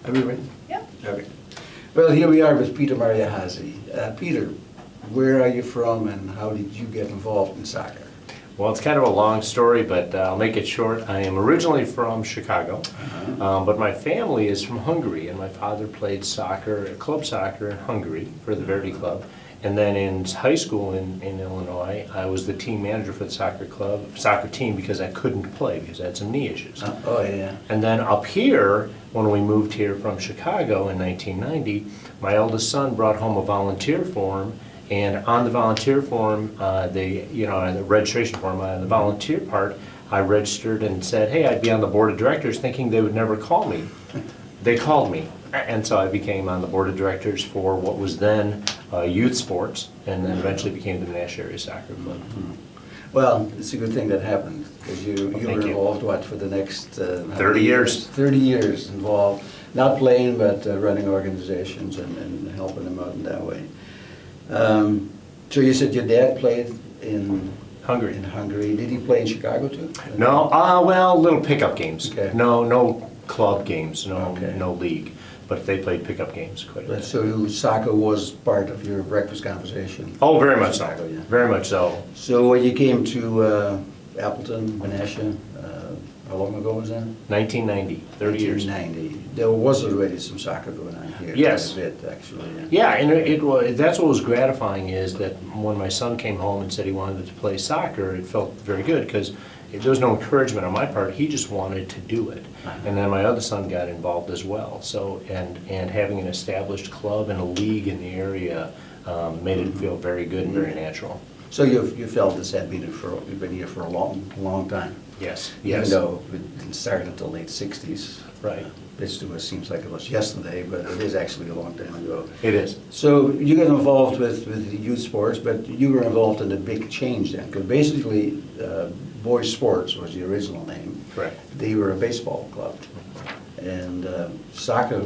Are we ready? Yep. Okay. Well, here we are with Peter Mariahazy. Peter, where are you from and how did you get involved in soccer? Well, it's kind of a long story, but I'll make it short. I am originally from Chicago, but my family is from Hungary, and my father played soccer, club soccer in Hungary for the Verdi Club. And then in high school in Illinois, I was the team manager for the soccer team because I couldn't play because I had some knee issues. Oh, yeah. And then up here, when we moved here from Chicago in 1990, my eldest son brought home a volunteer form. And on the volunteer form, the registration form, on the volunteer part, I registered and said, hey, I'd be on the board of directors, thinking they would never call me. They called me. And so I became on the board of directors for what was then youth sports, and then eventually became the Menasha Area Soccer Club. Well, it's a good thing that happened, because you were involved, what, for the next 30 years. 30 years involved, not playing, but running organizations and helping them out in that way. So you said your dad played in Hungary. Did he play in Chicago too? No, well, little pickup games. Okay. No club games, Okay. no league. But they played pickup games quite a bit. So soccer was part of your breakfast conversation? Oh, very much so. Chicago, yeah. Very much so. So when you came to Appleton, Menasha, how long ago was that? 1990, 30 years. 1990. There was already some soccer going on here. Yes. Quite a bit, actually. Yeah, and that's what was gratifying is that when my son came home and said he wanted to play soccer, it felt very good because there was no encouragement on my part. He just wanted to do it. And then my other son got involved as well. So and having an established club and a league in the area made it feel very good and very natural. So you felt this had been you've been here for a long time. Yes. Even though it didn't start until late 60s. Right. This to us seems like it was yesterday, but it is actually a long time ago. It is. So you got involved with the youth sports, but you were involved in a big change then, because basically Boys Sports was the original name. Correct. They were a baseball club. And soccer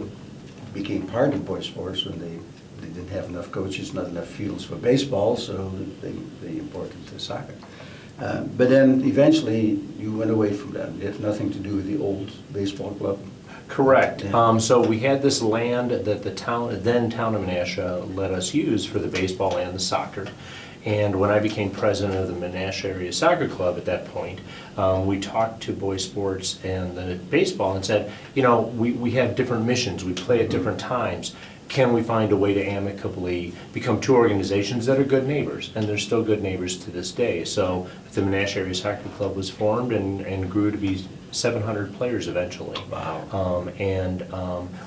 became part of Boys Sports when they didn't have enough coaches, not enough fields for baseball, so they imported the soccer. But then eventually you went away from that. It had nothing to do with the old baseball club. Correct. Yeah. So we had this land that the then town of Menasha let us use for the baseball and the soccer. And when I became president of the Menasha Area Soccer Club at that point, we talked to Boys Sports and the baseball and said, we have different missions, we play at different times. Can we find a way to amicably become two organizations that are good neighbors? And they're still good neighbors to this day. So the Menasha Area Soccer Club was formed and grew to be 700 players eventually. Wow.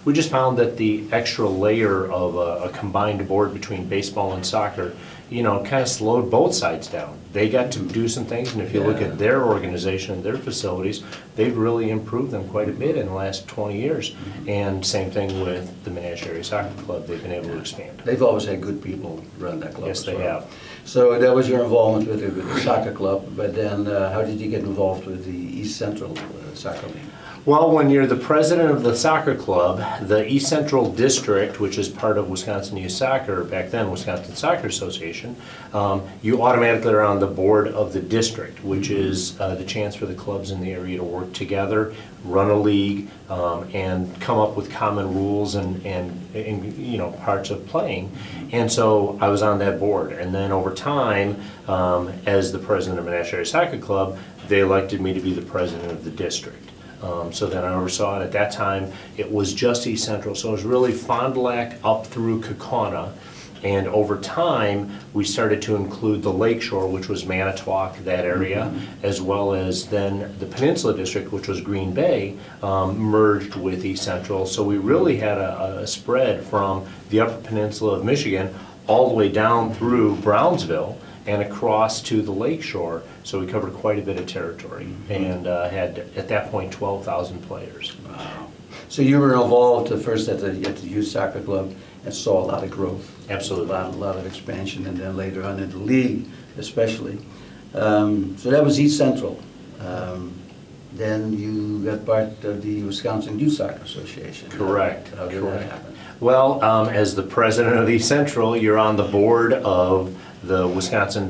We just found that the extra layer of a combined board between baseball and soccer, kind of slowed both sides down. They got to do some things, and if you look at their organization and their facilities, they've really improved them quite a bit in the last 20 years. And same thing with the Menasha Area Soccer Club, they've been able to expand. They've always had good people run that club. Yes, they have. So that was your involvement with the soccer club, but then how did you get involved with the East Central Soccer League? Well, when you're the president of the soccer club, the East Central District, which is part of Wisconsin Youth Soccer, back then Wisconsin Soccer Association, you automatically are on the board of the district, which is the chance for the clubs in the area to work together, run a league, and come up with common rules and parts of playing. And so I was on that board. And then over time, as the president of Menasha Area Soccer Club, they elected me to be the president of the district. So then I oversaw it. At that time, it was just East Central, so it was really Fond du Lac up through Kaukauna. And over time, we started to include the Lakeshore, which was Manitowoc, that area, as well as then the Peninsula District, which was Green Bay, merged with East Central. So we really had a spread from the Upper Peninsula of Michigan all the way down through Brownsville and across to the Lakeshore. So we covered quite a bit of territory and had, at that point, 12,000 players. Wow. So you were involved first at the Youth Soccer Club and saw a lot of growth. Absolutely. A lot of expansion, and then later on in the league, especially. So that was East Central. Then you got part of the Wisconsin Youth Soccer Association. Correct. How did that happen? Well, as the president of East Central, you're on the board of the Wisconsin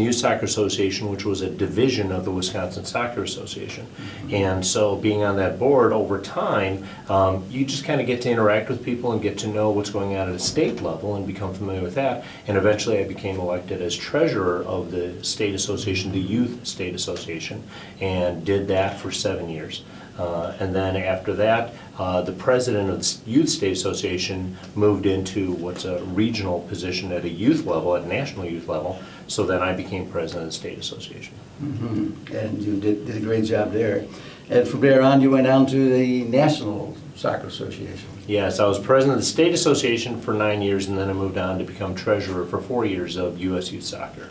Youth Soccer Association, which was a division of the Wisconsin Soccer Association. And so being on that board over time, you just kind of get to interact with people and get to know what's going on at a state level and become familiar with that. And eventually I became elected as treasurer of the state association, the Youth State Association, and did that for 7 years. And then after that, the president of the Youth State Association moved into what's a regional position at a youth level, at a national youth level. So then I became president of the state association. Mm-hmm. And you did a great job there. And from there on, you went on to the National Soccer Association. Yes, I was president of the state association for 9 years, and then I moved on to become treasurer for 4 years of U.S. Youth Soccer,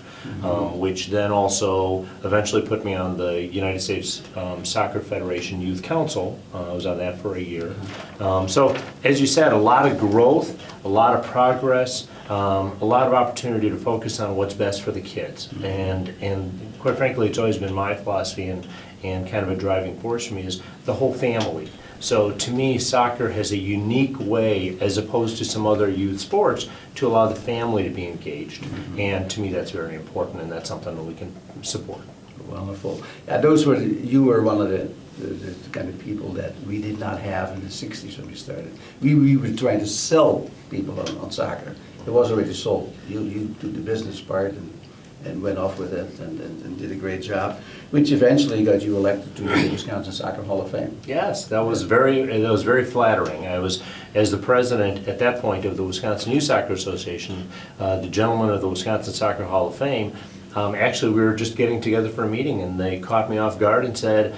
which then also eventually put me on the United States Soccer Federation Youth Council. I was on that for a year. So, as you said, a lot of growth, a lot of progress, a lot of opportunity to focus on what's best for the kids. And quite frankly, it's always been my philosophy and kind of a driving force for me is the whole family. So to me, soccer has a unique way, as opposed to some other youth sports, to allow the family to be engaged. And to me, that's very important, and that's something that we can support. Wonderful. You were one of the kind of people that we did not have in the 60s when we started. We were trying to sell people on soccer. It was already sold. You did the business part and went off with it and did a great job, which eventually got you elected to the Wisconsin Soccer Hall of Fame. Yes, that was very flattering. I was, as the president at that point of the Wisconsin Youth Soccer Association, the gentleman of the Wisconsin Soccer Hall of Fame. Actually, we were just getting together for a meeting, and they caught me off guard and said,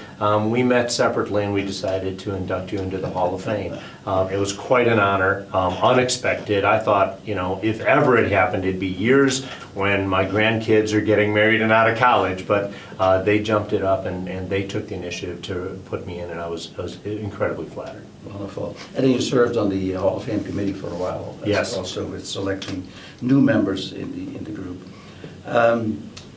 we met separately and we decided to induct you into the Hall of Fame. It was quite an honor, unexpected. I thought, if ever it happened, it'd be years when my grandkids are getting married and out of college, but they jumped it up and they took the initiative to put me in, and I was incredibly flattered. Wonderful. And then you served on the Hall of Fame committee for a while. Yes. Also with selecting new members in the group.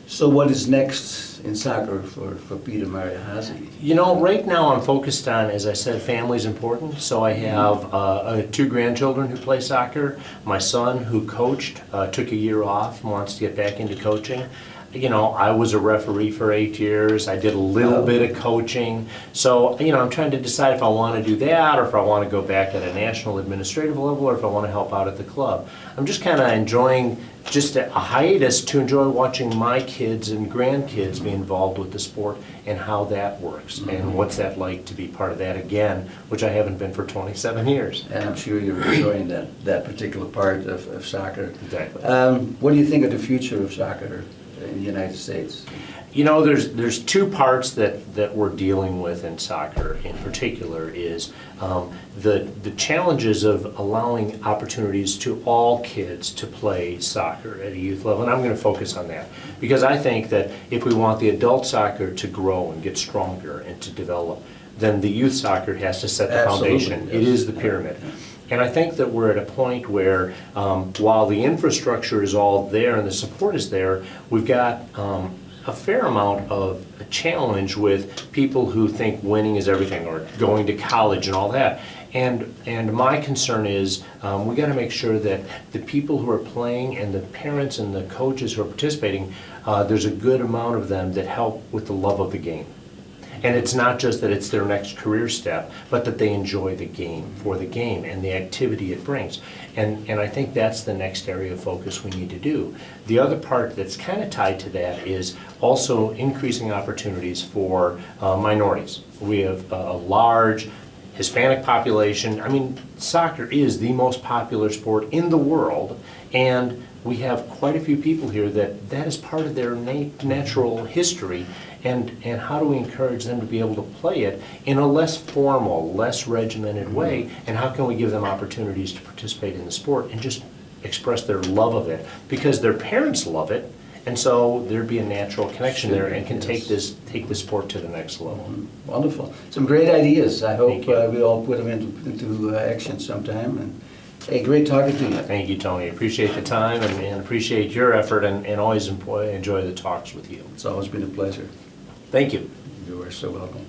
So what is next in soccer for Peter Mariahazy? Right now I'm focused on, as I said, family's important. So I have 2 grandchildren who play soccer. My son, who coached, took a year off, wants to get back into coaching. I was a referee for 8 years. I did a little bit of coaching. So, I'm trying to decide if I want to do that or if I want to go back at a national administrative level or if I want to help out at the club. I'm just kind of enjoying just a hiatus to enjoy watching my kids and grandkids be involved with the sport and how that works and what's that like to be part of that again, which I haven't been for 27 years. And I'm sure you're enjoying that particular part of soccer. Exactly. What do you think of the future of soccer in the United States? There's 2 parts that we're dealing with in soccer in particular is the challenges of allowing opportunities to all kids to play soccer at a youth level, and I'm going to focus on that because I think that if we want the adult soccer to grow and get stronger and to develop, then the youth soccer has to set the foundation. Yes. It is the pyramid. And I think that we're at a point where while the infrastructure is all there and the support is there, we've got a fair amount of a challenge with people who think winning is everything or going to college and all that. And my concern is we got to make sure that the people who are playing and the parents and the coaches who are participating, there's a good amount of them that help with the love of the game. And it's not just that it's their next career step, but that they enjoy the game for the game and the activity it brings. And I think that's the next area of focus we need to do. The other part that's kind of tied to that is also increasing opportunities for minorities. We have a large Hispanic population. I mean, soccer is the most popular sport in the world, and we have quite a few people here that is part of their natural history. And how do we encourage them to be able to play it in a less formal, less regimented way? And how can we give them opportunities to participate in the sport and just express their love of it? Because their parents love it, and so there'd be a natural connection there and can take the sport to the next level. Wonderful. Some great ideas. I hope you. we all put them into action sometime. And hey, great talking to you. Thank you, Tony. Appreciate the time and appreciate your effort and always enjoy the talks with you. It's always been a pleasure. Thank you. You are so welcome.